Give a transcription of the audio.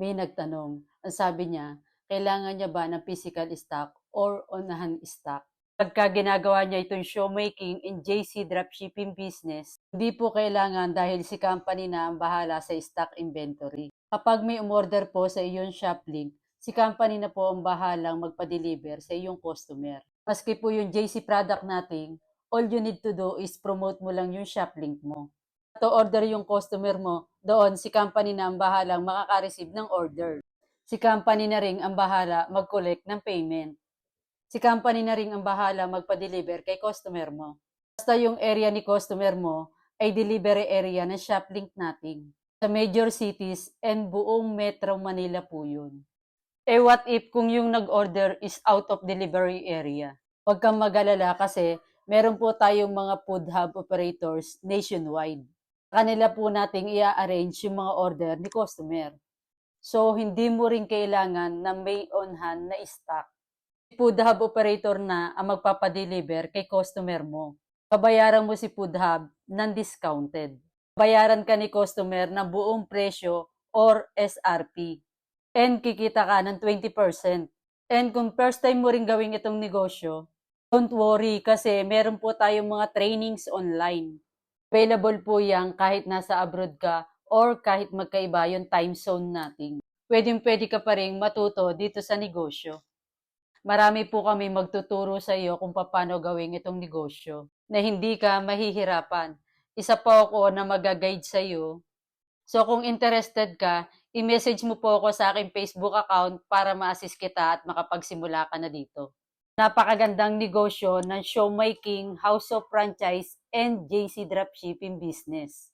May nagtanong, ang sabi niya, kailangan niya ba ng physical stock or on-hand stock? Pagka ginagawa niya itong showmaking in JC Dropshipping business, hindi po kailangan dahil si company na ang bahala sa stock inventory. Kapag may umorder po sa iyong shop link, si company na po ang bahalang magpa-deliver sa iyong customer. Maski po yung JC product natin, all you need to do is promote mo lang yung shop link mo. To order yung customer mo, doon si company na ang bahalang makaka-receive ng order. Si company na rin ang bahala mag-collect ng payment. Si company na rin ang bahala magpa-deliver kay customer mo. Basta yung area ni customer mo ay delivery area ng shop link natin. Sa major cities and buong Metro Manila po yun. Eh what if kung yung nag-order is out of delivery area? Huwag kang mag-alala kasi meron po tayong mga food hub operators nationwide. Kanila po nating i-arrange yung mga order ni customer. So, hindi mo rin kailangan na may on-hand na stock. Food hub operator na ang magpapadeliver kay customer mo. Babayaran mo si food hub ng discounted. Bayaran ka ni customer ng buong presyo or SRP. And kikita ka ng 20%. And kung first time mo rin gawin itong negosyo, don't worry kasi meron po tayong mga trainings online. Available po yan kahit nasa abroad ka or kahit magkaiba yung time zone natin. Pwedeng-pwede ka pa rin matuto dito sa negosyo. Marami po kami magtuturo sa iyo kung paano gawin itong negosyo na hindi ka mahihirapan. Isa po ako na mag-guide sa iyo. So kung interested ka, i-message mo po ako sa aking Facebook account para ma-assist kita at makapagsimula ka na dito. Napakagandang negosyo ng showmaking, house of franchise, and JC Dropshipping business.